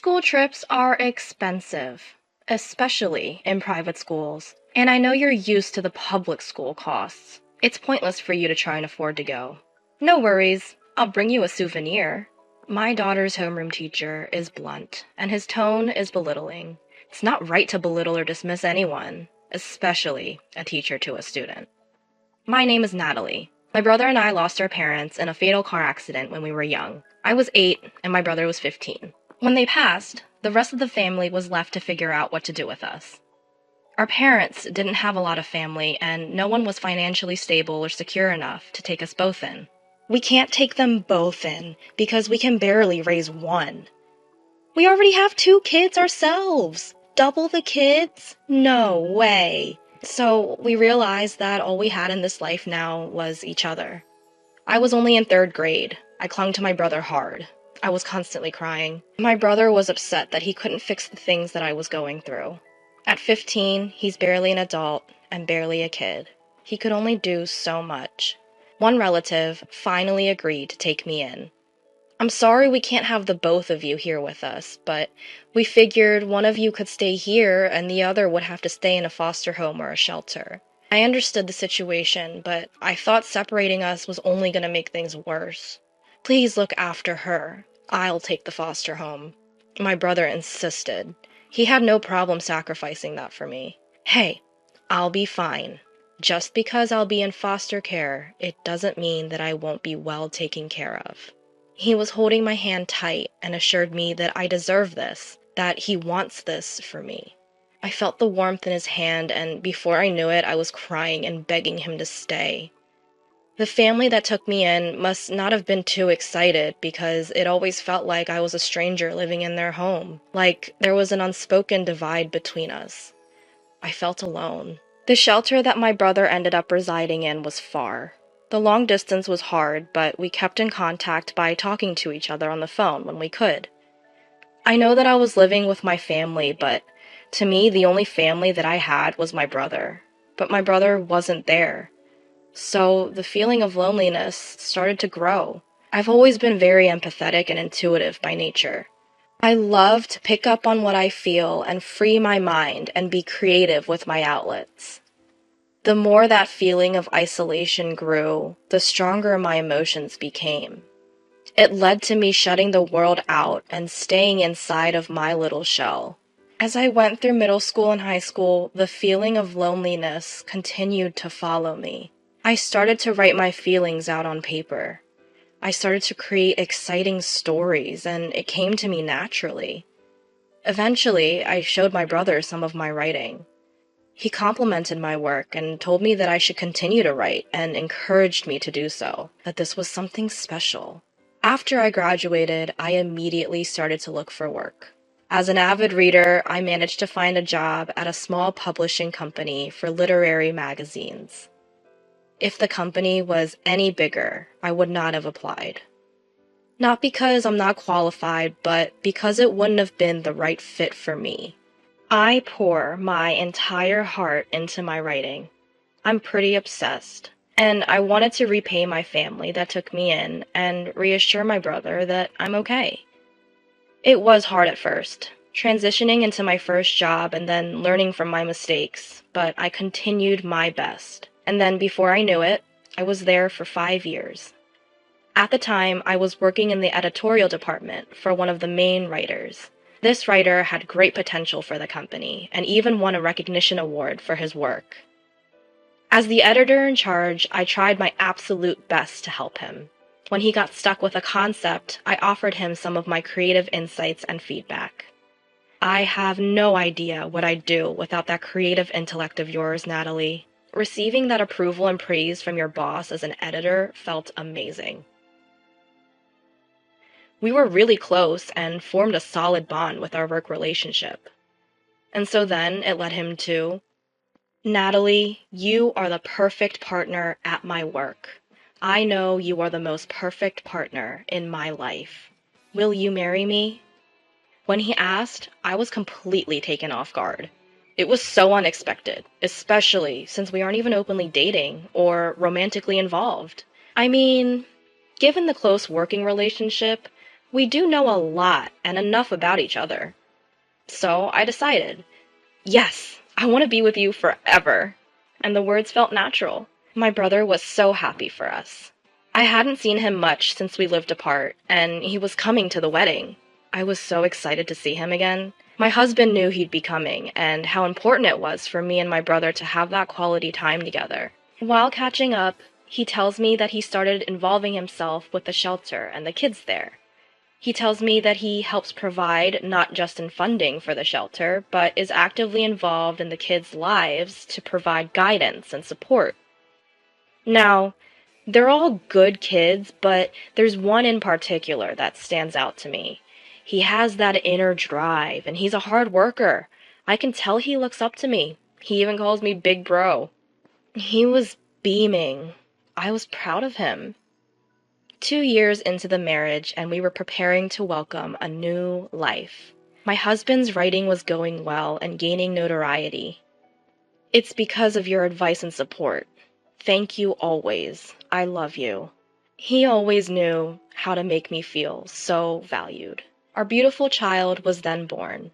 School trips are expensive, especially in private schools. And I know you're used to the public school costs. It's pointless for you to try and afford to go. No worries, I'll bring you a souvenir. My daughter's homeroom teacher is blunt, and his tone is belittling. It's not right to belittle or dismiss anyone, especially a teacher to a student. My name is Natalie. My brother and I lost our parents in a fatal car accident when we were young. I was 8 and my brother was 15. When they passed, the rest of the family was left to figure out what to do with us. Our parents didn't have a lot of family, and no one was financially stable or secure enough to take us both in. We can't take them both in because we can barely raise one. We already have 2 kids ourselves. Double the kids? No way. So we realized that all we had in this life now was each other. I was only in 3rd grade. I clung to my brother hard. I was constantly crying. My brother was upset that he couldn't fix the things that I was going through. At 15, he's barely an adult and barely a kid. He could only do so much. One relative finally agreed to take me in. I'm sorry we can't have the both of you here with us, but we figured one of you could stay here and the other would have to stay in a foster home or a shelter. I understood the situation, but I thought separating us was only going to make things worse. Please look after her. I'll take the foster home. My brother insisted. He had no problem sacrificing that for me. Hey, I'll be fine. Just because I'll be in foster care, it doesn't mean that I won't be well taken care of. He was holding my hand tight and assured me that I deserve this, that he wants this for me. I felt the warmth in his hand, and before I knew it, I was crying and begging him to stay. The family that took me in must not have been too excited because it always felt like I was a stranger living in their home, like there was an unspoken divide between us. I felt alone. The shelter that my brother ended up residing in was far. The long distance was hard, but we kept in contact by talking to each other on the phone when we could. I know that I was living with my family, but to me, the only family that I had was my brother. But my brother wasn't there. So the feeling of loneliness started to grow. I've always been very empathetic and intuitive by nature. I love to pick up on what I feel and free my mind and be creative with my outlets. The more that feeling of isolation grew, the stronger my emotions became. It led to me shutting the world out and staying inside of my little shell. As I went through middle school and high school, the feeling of loneliness continued to follow me. I started to write my feelings out on paper. I started to create exciting stories, and it came to me naturally. Eventually, I showed my brother some of my writing. He complimented my work and told me that I should continue to write and encouraged me to do so, that this was something special. After I graduated, I immediately started to look for work. As an avid reader, I managed to find a job at a small publishing company for literary magazines. If the company was any bigger, I would not have applied. Not because I'm not qualified, but because it wouldn't have been the right fit for me. I pour my entire heart into my writing. I'm pretty obsessed, and I wanted to repay my family that took me in and reassure my brother that I'm okay. It was hard at first, transitioning into my first job and then learning from my mistakes, but I continued my best. And then before I knew it, I was there for 5 years. At the time, I was working in the editorial department for one of the main writers. This writer had great potential for the company and even won a recognition award for his work. As the editor in charge, I tried my absolute best to help him. When he got stuck with a concept, I offered him some of my creative insights and feedback. I have no idea what I'd do without that creative intellect of yours, Natalie. Receiving that approval and praise from your boss as an editor felt amazing. We were really close and formed a solid bond with our work relationship. And so then it led him to, Natalie, you are the perfect partner at my work. I know you are the most perfect partner in my life. Will you marry me? When he asked, I was completely taken off guard. It was so unexpected, especially since we aren't even openly dating or romantically involved. I mean, given the close working relationship, We do know a lot and enough about each other. So I decided, yes, I want to be with you forever. And the words felt natural. My brother was so happy for us. I hadn't seen him much since we lived apart, and he was coming to the wedding. I was so excited to see him again. My husband knew he'd be coming, and how important it was for me and my brother to have that quality time together. While catching up, he tells me that he started involving himself with the shelter and the kids there. He tells me that he helps provide not just in funding for the shelter, but is actively involved in the kids' lives to provide guidance and support. Now, they're all good kids, but there's one in particular that stands out to me. He has that inner drive, and he's a hard worker. I can tell he looks up to me. He even calls me Big Bro. He was beaming. I was proud of him. 2 years into the marriage, and we were preparing to welcome a new life. My husband's writing was going well and gaining notoriety. It's because of your advice and support. Thank you always. I love you. He always knew how to make me feel so valued. Our beautiful child was then born.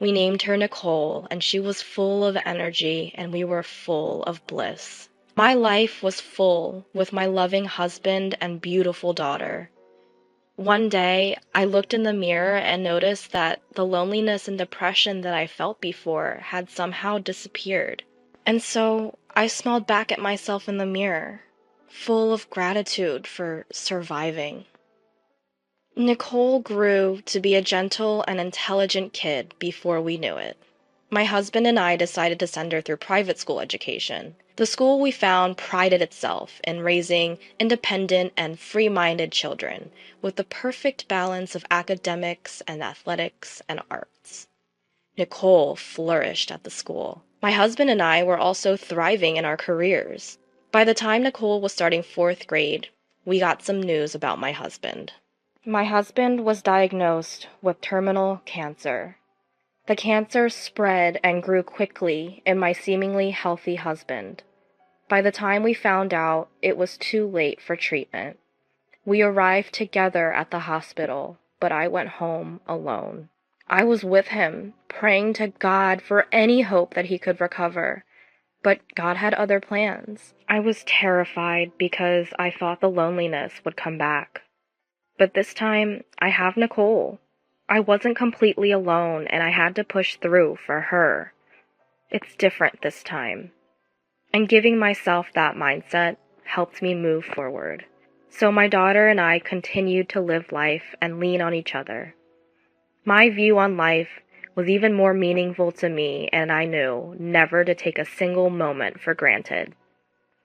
We named her Nicole, and she was full of energy, and we were full of bliss. My life was full with my loving husband and beautiful daughter. One day, I looked in the mirror and noticed that the loneliness and depression that I felt before had somehow disappeared. And so I smiled back at myself in the mirror, full of gratitude for surviving. Nicole grew to be a gentle and intelligent kid before we knew it. My husband and I decided to send her through private school education. The school we found prided itself in raising independent and free-minded children with the perfect balance of academics and athletics and arts. Nicole flourished at the school. My husband and I were also thriving in our careers. By the time Nicole was starting 4th grade, we got some news about my husband. My husband was diagnosed with terminal cancer. The cancer spread and grew quickly in my seemingly healthy husband. By the time we found out, it was too late for treatment. We arrived together at the hospital, but I went home alone. I was with him, praying to God for any hope that he could recover. But God had other plans. I was terrified because I thought the loneliness would come back. But this time, I have Nicole. I wasn't completely alone, and I had to push through for her. It's different this time. And giving myself that mindset helped me move forward. So my daughter and I continued to live life and lean on each other. My view on life was even more meaningful to me, and I knew never to take a single moment for granted.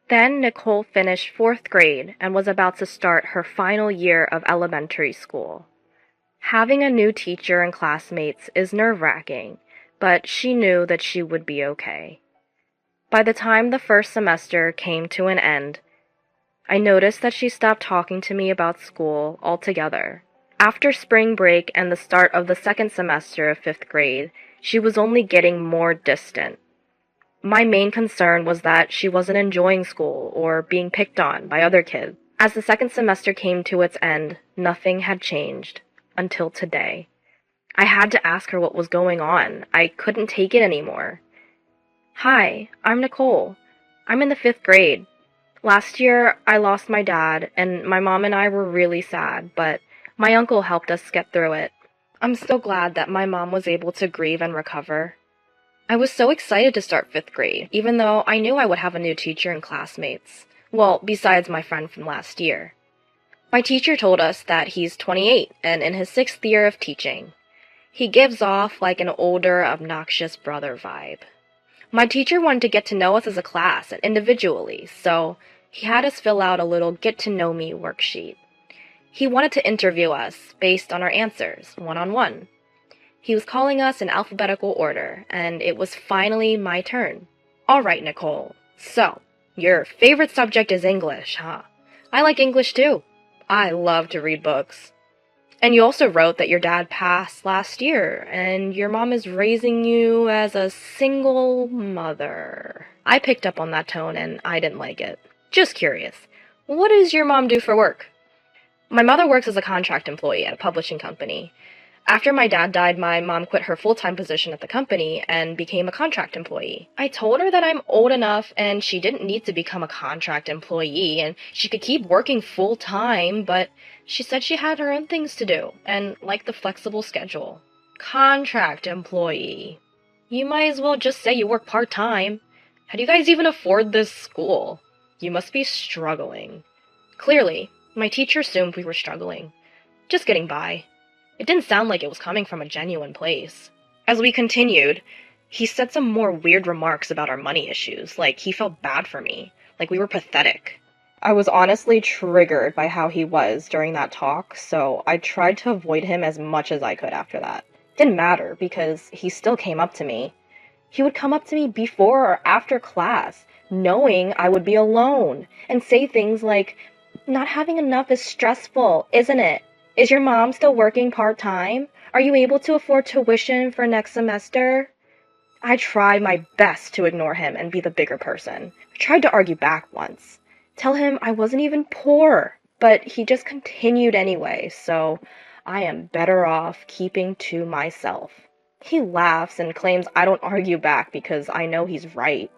Then Nicole finished 4th grade and was about to start her final year of elementary school. Having a new teacher and classmates is nerve-wracking, but she knew that she would be okay. By the time the first semester came to an end, I noticed that she stopped talking to me about school altogether. After spring break and the start of the second semester of 5th grade, she was only getting more distant. My main concern was that she wasn't enjoying school or being picked on by other kids. As the second semester came to its end, nothing had changed until today. I had to ask her what was going on. I couldn't take it anymore. Hi, I'm Nicole. I'm in the 5th grade. Last year, I lost my dad, and my mom and I were really sad, but my uncle helped us get through it. I'm so glad that my mom was able to grieve and recover. I was so excited to start 5th grade, even though I knew I would have a new teacher and classmates. Well, besides my friend from last year. My teacher told us that he's 28 and in his 6th year of teaching. He gives off like an older, obnoxious brother vibe. My teacher wanted to get to know us as a class and individually, so he had us fill out a little get-to-know-me worksheet. He wanted to interview us based on our answers, one-on-one. He was calling us in alphabetical order, and it was finally my turn. All right, Nicole. So, your favorite subject is English, huh? I like English too. I love to read books. And you also wrote that your dad passed last year, and your mom is raising you as a single mother. I picked up on that tone, and I didn't like it. Just curious, what does your mom do for work? My mother works as a contract employee at a publishing company. After my dad died, my mom quit her full-time position at the company and became a contract employee. I told her that I'm old enough and she didn't need to become a contract employee and she could keep working full-time, but she said she had her own things to do and liked the flexible schedule. Contract employee. You might as well just say you work part-time. How do you guys even afford this school? You must be struggling. Clearly, my teacher assumed we were struggling. Just getting by. It didn't sound like it was coming from a genuine place. As we continued, he said some more weird remarks about our money issues, like he felt bad for me, like we were pathetic. I was honestly triggered by how he was during that talk, so I tried to avoid him as much as I could after that. Didn't matter, because he still came up to me. He would come up to me before or after class, knowing I would be alone, and say things like, "Not having enough is stressful, isn't it? Is your mom still working part-time? Are you able to afford tuition for next semester?" I tried my best to ignore him and be the bigger person. I tried to argue back once, tell him I wasn't even poor, but he just continued anyway, so I am better off keeping to myself. He laughs and claims I don't argue back because I know he's right.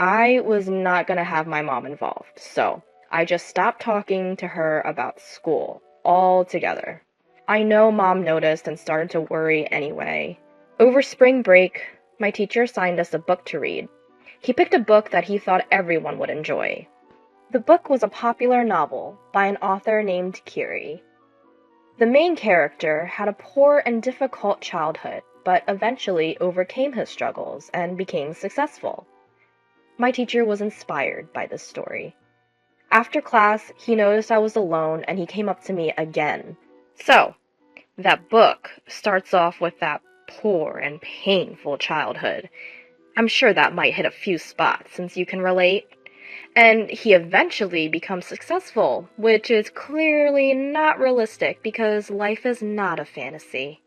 I was not gonna have my mom involved, so I just stopped talking to her about school altogether. I know mom noticed and started to worry anyway. Over spring break, my teacher assigned us a book to read. He picked a book that he thought everyone would enjoy. The book was a popular novel by an author named Kiri. The main character had a poor and difficult childhood, but eventually overcame his struggles and became successful. My teacher was inspired by this story. After class, he noticed I was alone and he came up to me again. "So, that book starts off with that poor and painful childhood. I'm sure that might hit a few spots since you can relate. And he eventually becomes successful, which is clearly not realistic because life is not a fantasy.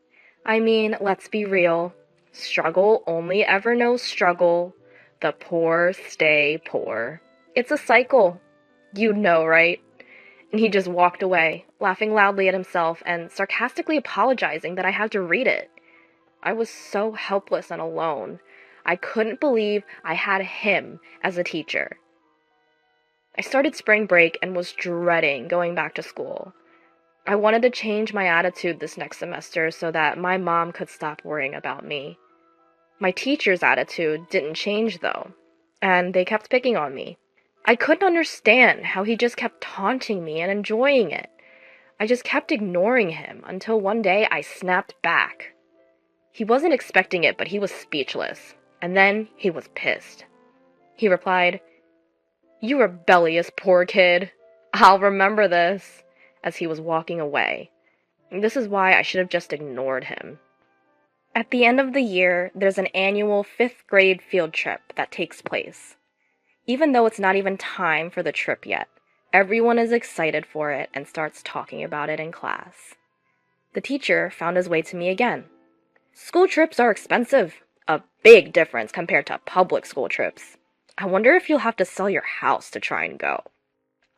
I mean, let's be real. Struggle only ever knows struggle. The poor stay poor. It's a cycle. You know, right?" And he just walked away, laughing loudly at himself and sarcastically apologizing that I had to read it. I was so helpless and alone. I couldn't believe I had him as a teacher. I started spring break and was dreading going back to school. I wanted to change my attitude this next semester so that my mom could stop worrying about me. My teacher's attitude didn't change though, and they kept picking on me. I couldn't understand how he just kept taunting me and enjoying it. I just kept ignoring him until one day I snapped back. He wasn't expecting it, but he was speechless, and then he was pissed. He replied, "You rebellious poor kid. I'll remember this," as he was walking away. This is why I should have just ignored him. At the end of the year, there's an annual 5th grade field trip that takes place. Even though it's not even time for the trip yet, everyone is excited for it and starts talking about it in class. The teacher found his way to me again. "School trips are expensive. A big difference compared to public school trips. I wonder if you'll have to sell your house to try and go."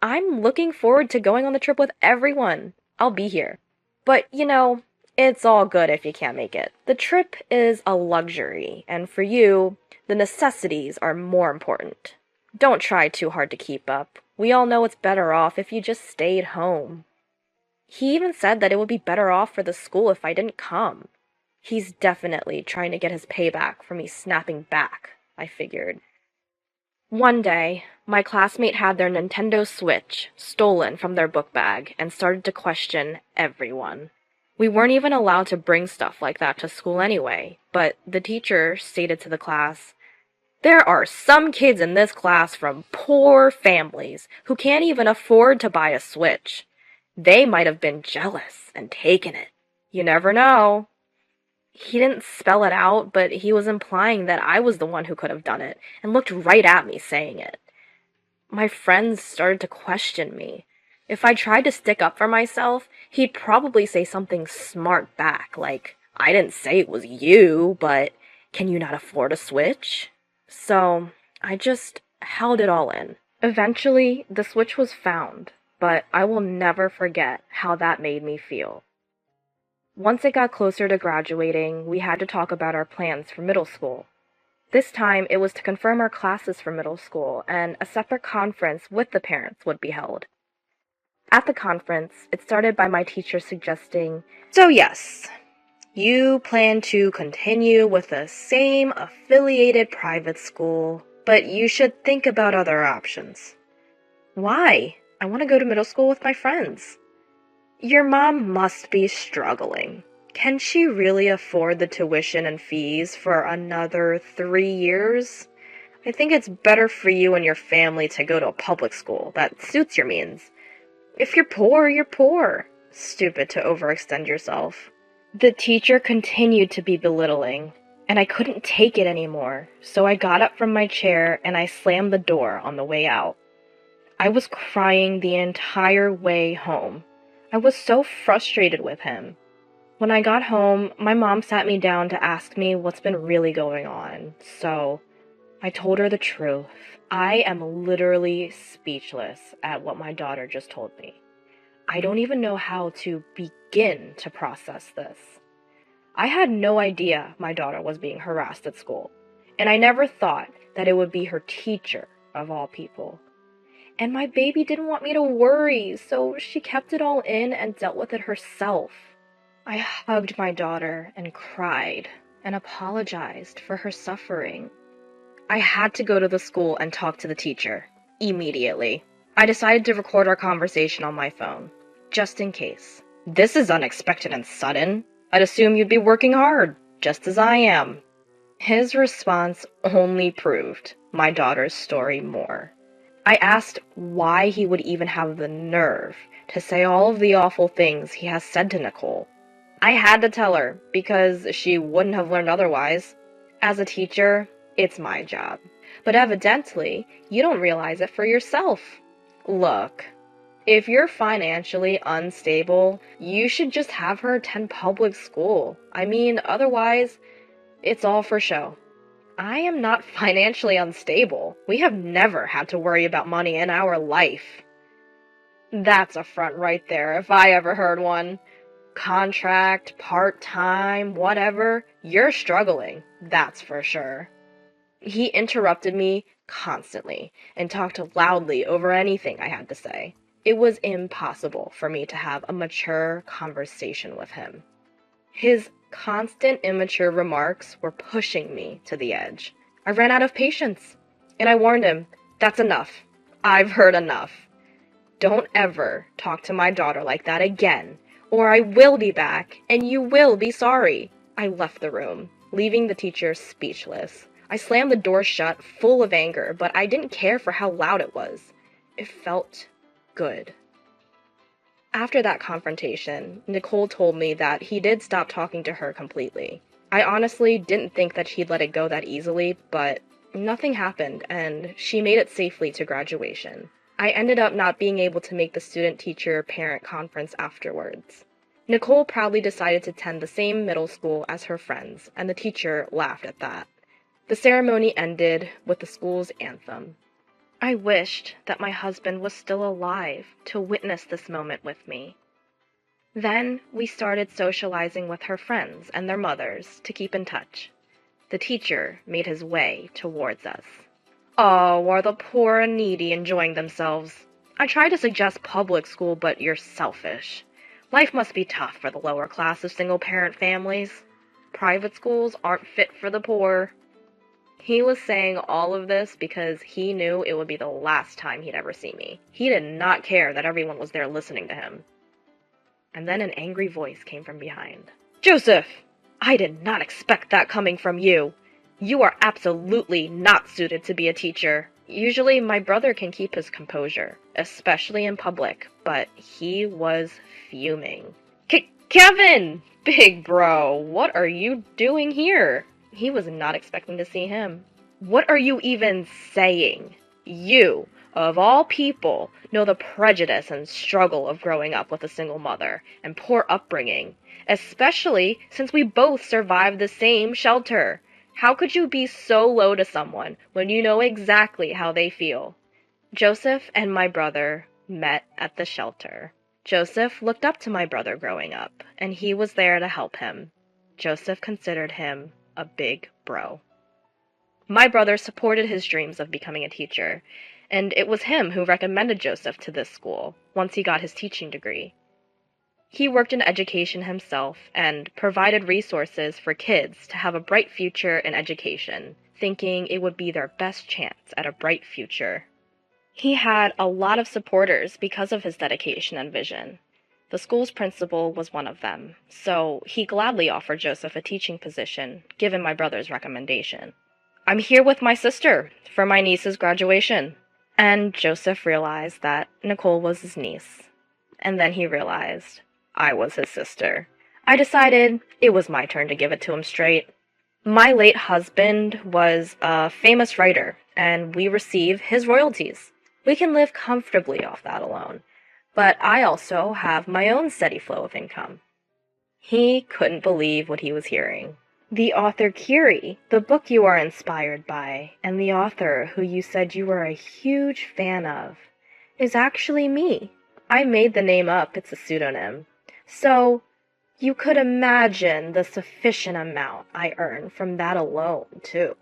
"I'm looking forward to going on the trip with everyone. I'll be here. But, it's all good if you can't make it. The trip is a luxury, and for you, the necessities are more important. Don't try too hard to keep up. We all know it's better off if you just stayed home." He even said that it would be better off for the school if I didn't come. He's definitely trying to get his payback for me snapping back, I figured. One day, my classmate had their Nintendo Switch stolen from their book bag and started to question everyone. We weren't even allowed to bring stuff like that to school anyway, but the teacher stated to the class, "There are some kids in this class from poor families who can't even afford to buy a Switch. They might have been jealous and taken it. You never know." He didn't spell it out, but he was implying that I was the one who could have done it, and looked right at me saying it. My friends started to question me. If I tried to stick up for myself, he'd probably say something smart back, like, "I didn't say it was you, but can you not afford a Switch?" So I just held it all in. Eventually, the Switch was found, but I will never forget how that made me feel. Once it got closer to graduating, we had to talk about our plans for middle school. This time, it was to confirm our classes for middle school, and a separate conference with the parents would be held. At the conference, it started by my teacher suggesting, "So yes, you plan to continue with the same affiliated private school, but you should think about other options." "Why? I want to go to middle school with my friends." "Your mom must be struggling. Can she really afford the tuition and fees for another 3 years? I think it's better for you and your family to go to a public school that suits your means. If you're poor, you're poor. Stupid to overextend yourself." The teacher continued to be belittling, and I couldn't take it anymore, so I got up from my chair and I slammed the door on the way out. I was crying the entire way home. I was so frustrated with him. When I got home, my mom sat me down to ask me what's been really going on, so I told her the truth. I am literally speechless at what my daughter just told me. I don't even know how to begin to process this. I had no idea my daughter was being harassed at school, and I never thought that it would be her teacher, of all people. And my baby didn't want me to worry, so she kept it all in and dealt with it herself. I hugged my daughter and cried and apologized for her suffering. I had to go to the school and talk to the teacher immediately. I decided to record our conversation on my phone, just in case. "This is unexpected and sudden. I'd assume you'd be working hard, just as I am." His response only proved my daughter's story more. I asked why he would even have the nerve to say all of the awful things he has said to Nicole. I had to tell her, because she wouldn't have learned otherwise. As a teacher, it's my job. But evidently, you don't realize it for yourself. Look, if you're financially unstable, you should just have her attend public school. I mean, otherwise, it's all for show. I am not financially unstable. We have never had to worry about money in our life. That's a front right there, if I ever heard one. Contract, part-time, whatever, you're struggling, that's for sure. He interrupted me constantly and talked loudly over anything I had to say. It was impossible for me to have a mature conversation with him. His constant immature remarks were pushing me to the edge. I ran out of patience, and I warned him, "That's enough. I've heard enough. Don't ever talk to my daughter like that again, or I will be back, and you will be sorry." I left the room, leaving the teacher speechless. I slammed the door shut, full of anger, but I didn't care for how loud it was. It felt good. After that confrontation, Nicole told me that he did stop talking to her completely. I honestly didn't think that she'd let it go that easily, but nothing happened, and she made it safely to graduation. I ended up not being able to make the student-teacher-parent conference afterwards. Nicole proudly decided to attend the same middle school as her friends, and the teacher laughed at that. The ceremony ended with the school's anthem. I wished that my husband was still alive to witness this moment with me. Then we started socializing with her friends and their mothers to keep in touch. The teacher made his way towards us. "Oh, are the poor and needy enjoying themselves? I tried to suggest public school, but you're selfish. Life must be tough for the lower class of single-parent families. Private schools aren't fit for the poor." He was saying all of this because he knew it would be the last time he'd ever see me. He did not care that everyone was there listening to him. And then an angry voice came from behind. "Joseph! I did not expect that coming from you. You are absolutely not suited to be a teacher." Usually my brother can keep his composure, especially in public, but he was fuming. Kevin! Big bro, what are you doing here?" He was not expecting to see him. "What are you even saying? You, of all people, know the prejudice and struggle of growing up with a single mother and poor upbringing, especially since we both survived the same shelter. How could you be so low to someone when you know exactly how they feel?" Joseph and my brother met at the shelter. Joseph looked up to my brother growing up, and he was there to help him. Joseph considered him a big bro. My brother supported his dreams of becoming a teacher, and it was him who recommended Joseph to this school once he got his teaching degree. He worked in education himself and provided resources for kids to have a bright future in education, thinking it would be their best chance at a bright future. He had a lot of supporters because of his dedication and vision. The school's principal was one of them, so he gladly offered Joseph a teaching position, given my brother's recommendation. "I'm here with my sister for my niece's graduation." And Joseph realized that Nicole was his niece. And then he realized I was his sister. I decided it was my turn to give it to him straight. My late husband was a famous writer, and we receive his royalties. We can live comfortably off that alone. But I also have my own steady flow of income. He couldn't believe what he was hearing. "The author Curie, the book you are inspired by, and the author who you said you were a huge fan of, is actually me. I made the name up, it's a pseudonym. So, you could imagine the sufficient amount I earn from that alone, too."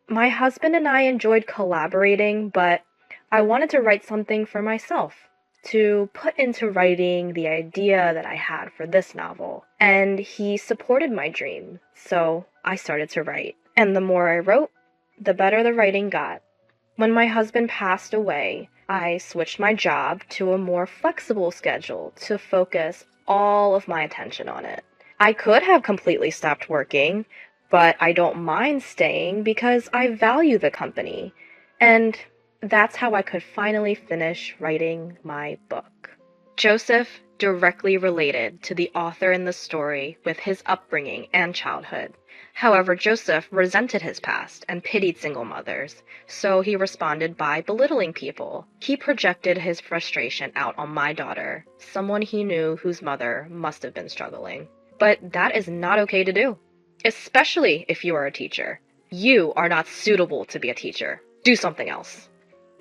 My husband and I enjoyed collaborating, but I wanted to write something for myself, to put into writing the idea that I had for this novel. And he supported my dream, so I started to write. And the more I wrote, the better the writing got. When my husband passed away, I switched my job to a more flexible schedule to focus all of my attention on it. I could have completely stopped working, but I don't mind staying because I value the company. And that's how I could finally finish writing my book. Joseph directly related to the author in the story with his upbringing and childhood. However, Joseph resented his past and pitied single mothers, so he responded by belittling people. He projected his frustration out on my daughter, someone he knew whose mother must have been struggling. But that is not okay to do, especially if you are a teacher. You are not suitable to be a teacher. Do something else.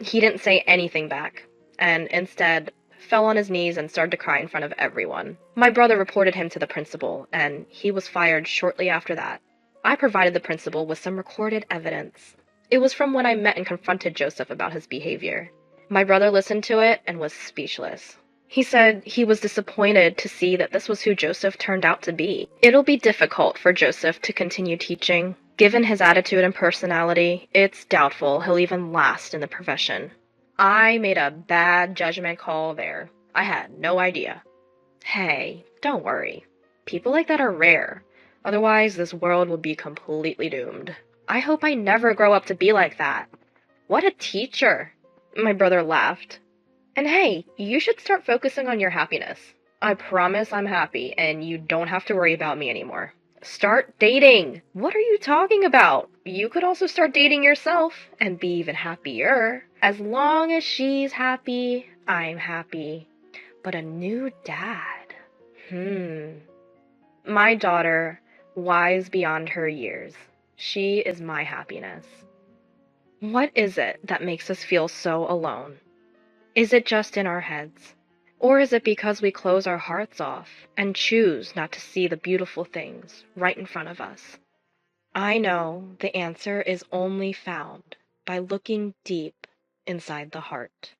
He didn't say anything back, and instead fell on his knees and started to cry in front of everyone. My brother reported him to the principal, and he was fired shortly after that. I provided the principal with some recorded evidence. It was from when I met and confronted Joseph about his behavior. My brother listened to it and was speechless. He said he was disappointed to see that this was who Joseph turned out to be. It'll be difficult for Joseph to continue teaching. Given his attitude and personality, it's doubtful he'll even last in the profession. I made a bad judgment call there. I had no idea. Hey, don't worry. People like that are rare. Otherwise, this world would be completely doomed. I hope I never grow up to be like that. What a teacher. My brother laughed. And hey, you should start focusing on your happiness. I promise I'm happy, and you don't have to worry about me anymore. Start dating! What are you talking about? You could also start dating yourself and be even happier. As long as she's happy, I'm happy. But a new dad? My daughter, wise beyond her years. She is my happiness. What is it that makes us feel so alone? Is it just in our heads? Or is it because we close our hearts off and choose not to see the beautiful things right in front of us? I know the answer is only found by looking deep inside the heart.